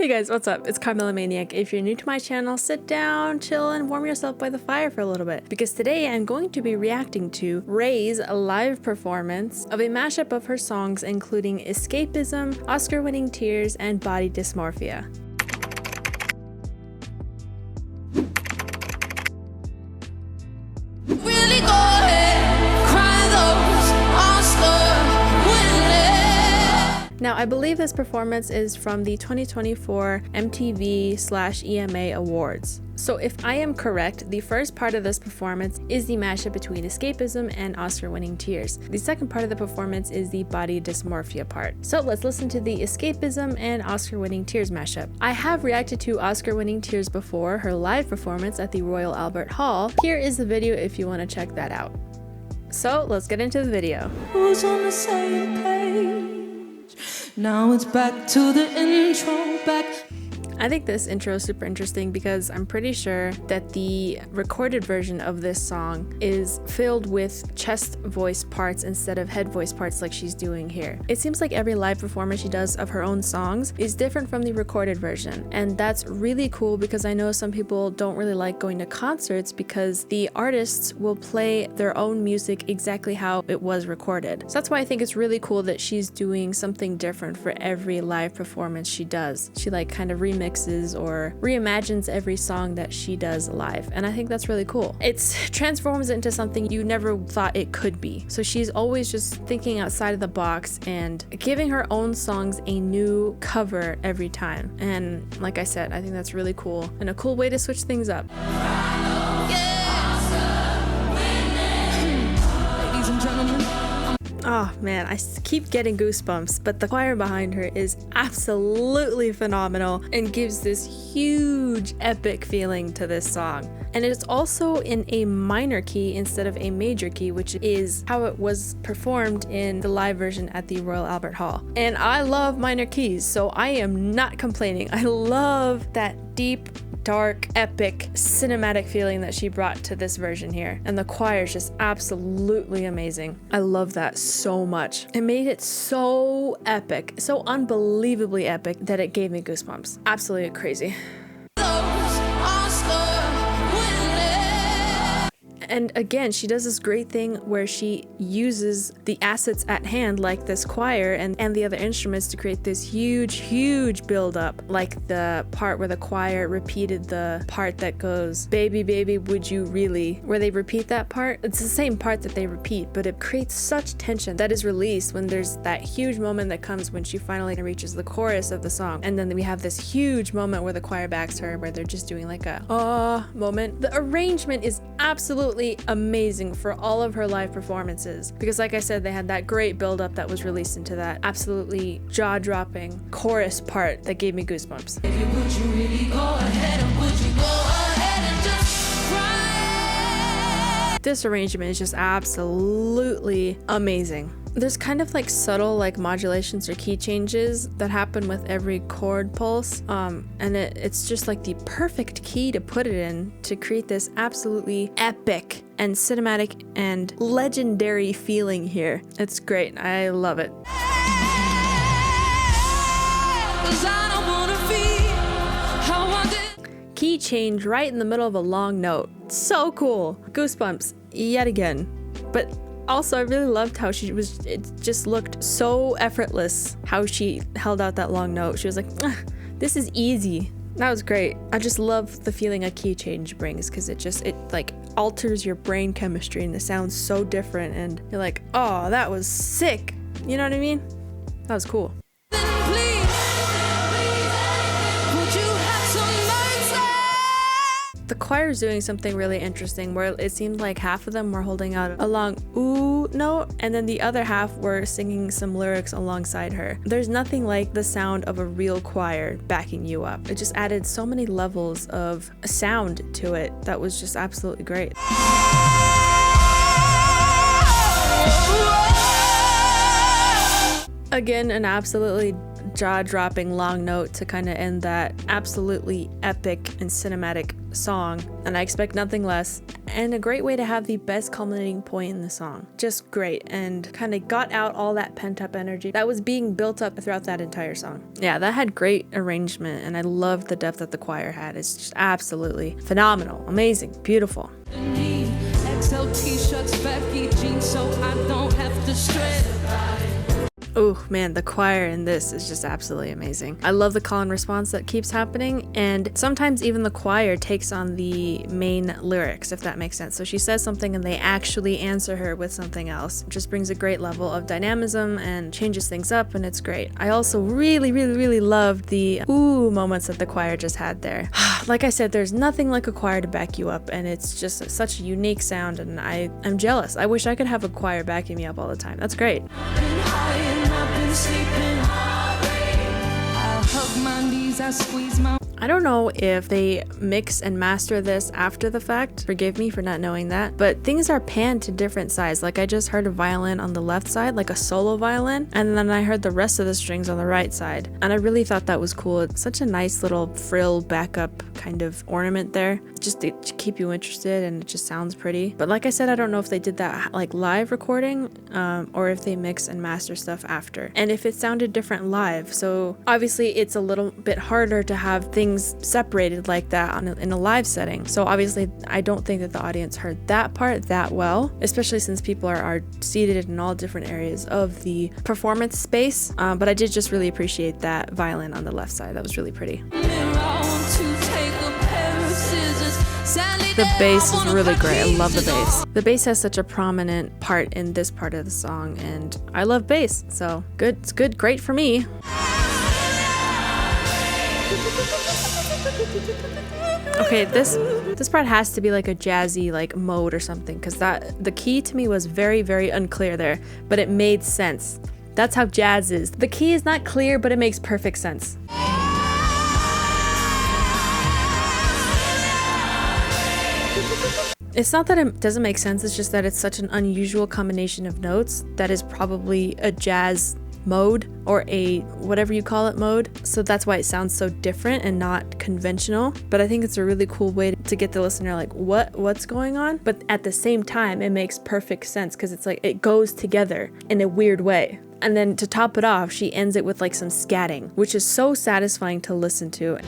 Hey guys, what's up? It's Carmela Maniac. If you're new to my channel, sit down, chill, and warm yourself by the fire for a little bit. Because today I'm going to be reacting to Raye's live performance of a mashup of her songs including Escapism, Oscar-winning Tears, and Body Dysmorphia. Now, I believe this performance is from the 2024 MTV/EMA Awards. So if I am correct, the first part of this performance is the mashup between Escapism and Oscar-winning Tears. The second part of the performance is the Body Dysmorphia part. So let's listen to the Escapism and Oscar-winning Tears mashup. I have reacted to Oscar-winning Tears before, her live performance at the Royal Albert Hall. Here is the video if you want to check that out. So let's get into the video. Who's on the same page? Now it's back to the intro, back. I think this intro is super interesting because I'm pretty sure that the recorded version of this song is filled with chest voice parts instead of head voice parts like she's doing here. It seems like every live performance she does of her own songs is different from the recorded version, and that's really cool because I know some people don't really like going to concerts because the artists will play their own music exactly how it was recorded. So that's why I think it's really cool that she's doing something different for every live performance she does. She like kind of remixes or reimagines every song that she does live, and I think that's really cool. It transforms it into something you never thought it could be. So she's always just thinking outside of the box and giving her own songs a new cover every time, and like I said, I think that's really cool and a cool way to switch things up. Ladies and gentlemen. Oh man, I keep getting goosebumps, but the choir behind her is absolutely phenomenal and gives this huge epic feeling to this song. And it's also in a minor key instead of a major key, which is how it was performed in the live version at the Royal Albert Hall. And I love minor keys, so I am not complaining. I love that deep, dark, epic, cinematic feeling that she brought to this version here. And the choir is just absolutely amazing. I love that so much. It made it so epic, so unbelievably epic that it gave me goosebumps. Absolutely crazy. And again, she does this great thing where she uses the assets at hand, like this choir and the other instruments, to create this huge build-up, like the part where the choir repeated the part that goes, "Baby, baby, would you really?" Where they repeat that part. It's the same part that they repeat, but it creates such tension that is released when there's that huge moment that comes when she finally reaches the chorus of the song. And then we have this huge moment where the choir backs her, where they're just doing like a moment. The arrangement is absolutely amazing for all of her live performances because, like I said, they had that great build-up that was released into that absolutely jaw-dropping chorus part that gave me goosebumps. Would you really go ahead, or would you go ahead and just cry? This arrangement is just absolutely amazing. There's kind of like subtle like modulations or key changes that happen with every chord pulse, and it's just like the perfect key to put it in to create this absolutely epic and cinematic and legendary feeling here. It's great. I love it. Key change right in the middle of a long note. So cool. Goosebumps yet again. But also, I really loved how it just looked so effortless how she held out that long note. She was like, this is easy. That was great. I just love the feeling a key change brings because it like alters your brain chemistry and it sounds so different and you're like, oh, that was sick. You know what I mean? That was cool. The choir is doing something really interesting where it seemed like half of them were holding out a long ooh note and then the other half were singing some lyrics alongside her. There's nothing like the sound of a real choir backing you up. It just added so many levels of sound to it that was just absolutely great. Again, an absolutely jaw-dropping long note to kind of end that absolutely epic and cinematic song, and I expect nothing less, and a great way to have the best culminating point in the song. Just great, and kind of got out all that pent-up energy that was being built up throughout that entire song. Yeah, that had great arrangement, and I loved the depth that the choir had. It's just absolutely phenomenal, amazing, beautiful. XL t-shirts, baggy jeans, so I don't have to stress. Oh man, the choir in this is just absolutely amazing. I love the call and response that keeps happening, and sometimes even the choir takes on the main lyrics, if that makes sense. So she says something and they actually answer her with something else. It just brings a great level of dynamism and changes things up, and it's great. I also really loved the ooh moments that the choir just had there. Like I said, there's nothing like a choir to back you up, and it's just such a unique sound, and I'm jealous. I wish I could have a choir backing me up all the time. That's great. I don't know if they mix and master this after the fact. Forgive me for not knowing that. But things are panned to different sides. Like I just heard a violin on the left side, like a solo violin. And then I heard the rest of the strings on the right side. And I really thought that was cool. It's such a nice little frill backup kind of ornament there. Just to keep you interested, and it just sounds pretty. But like I said, I don't know if they did that like live recording or if they mix and master stuff after. And if it sounded different live. So obviously it's a little bit harder to have things separated like that in a live setting. So obviously I don't think that the audience heard that part that well, especially since people are seated in all different areas of the performance space. But I did just really appreciate that violin on the left side. That was really pretty. The bass is really great. I love the bass. The bass has such a prominent part in this part of the song, and I love bass. So good, it's good, great for me. Okay, this part has to be like a jazzy like mode or something, because the key to me was very unclear there, but it made sense. That's how jazz is. The key is not clear, but it makes perfect sense. It's not that it doesn't make sense, it's just that it's such an unusual combination of notes that is probably a jazz mode or a whatever you call it mode. So that's why it sounds so different and not conventional. But I think it's a really cool way to get the listener like, what's going on? But at the same time, it makes perfect sense because it's like it goes together in a weird way. And then to top it off, she ends it with like some scatting, which is so satisfying to listen to.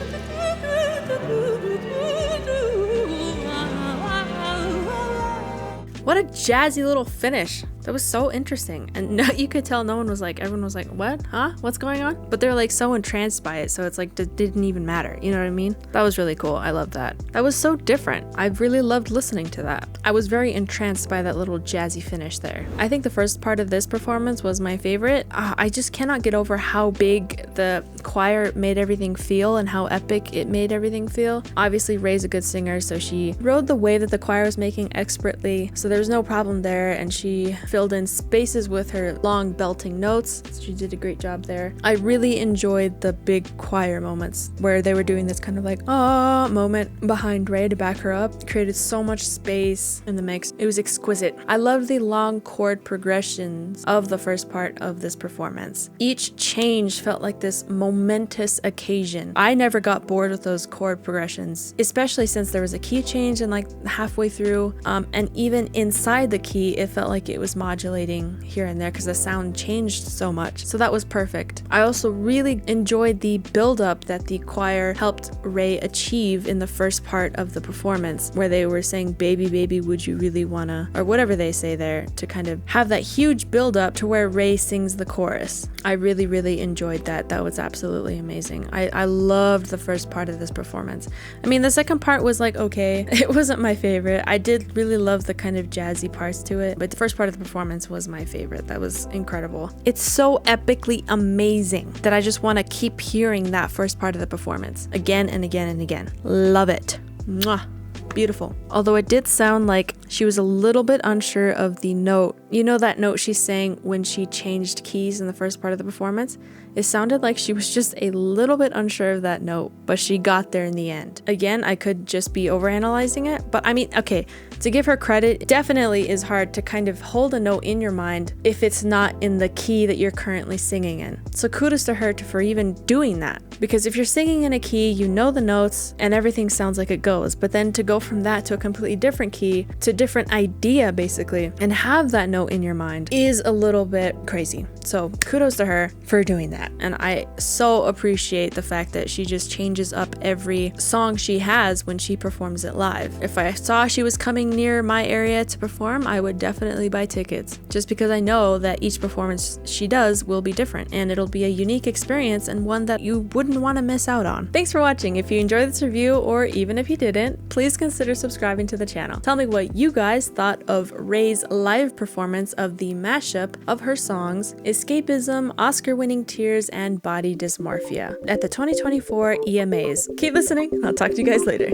What a jazzy little finish. That was so interesting. And no, you could tell everyone was like, what? Huh? What's going on? But they're like so entranced by it. So it's like, it didn't even matter. You know what I mean? That was really cool. I love that. That was so different. I really loved listening to that. I was very entranced by that little jazzy finish there. I think the first part of this performance was my favorite. I just cannot get over how big the choir made everything feel and how epic it made everything feel. Obviously, Raye's a good singer, so she rode the wave that the choir was making expertly. So there was no problem there, and she filled in spaces with her long belting notes. She did a great job there. I really enjoyed the big choir moments where they were doing this kind of like moment behind Raye to back her up. It created so much space in the mix. It was exquisite. I loved the long chord progressions of the first part of this performance. Each change felt like this momentous occasion. I never got bored with those chord progressions, especially since there was a key change in like halfway through, and even inside the key it felt like it was modulating here and there because the sound changed so much. So that was perfect. I also really enjoyed the buildup that the choir helped Raye achieve in the first part of the performance, where they were saying baby baby would you really wanna, or whatever they say there, to kind of have that huge buildup to where Raye sings the chorus. I really enjoyed that. That was absolutely amazing. I loved the first part of this performance. I mean, the second part was like okay, it wasn't my favorite. I did really love the kind of jazzy parts to it, but the first part of the performance was my favorite. That was incredible. It's so epically amazing that I just want to keep hearing that first part of the performance again and again and again. Love it. Mwah. Beautiful. Although it did sound like she was a little bit unsure of the note. You know that note she sang when she changed keys in the first part of the performance? It sounded like she was just a little bit unsure of that note, but she got there in the end. Again, I could just be overanalyzing it, but I mean, okay, to give her credit, it definitely is hard to kind of hold a note in your mind if it's not in the key that you're currently singing in. So kudos to her for even doing that. Because if you're singing in a key, you know the notes and everything sounds like it goes. But then to go from that to a completely different key, to a different idea basically, and have that note in your mind is a little bit crazy. So kudos to her for doing that. And I so appreciate the fact that she just changes up every song she has when she performs it live. If I saw she was coming near my area to perform, I would definitely buy tickets, just because I know that each performance she does will be different and it'll be a unique experience and one that you wouldn't want to miss out on. Thanks for watching. If you enjoyed this review, or even if you didn't, please consider subscribing to the channel. Tell me what you guys thought of Raye's live performance of the mashup of her songs Escapism, Oscar-winning Tears, and Body Dysmorphia at the 2024 Emas. Keep listening. I'll talk to you guys later.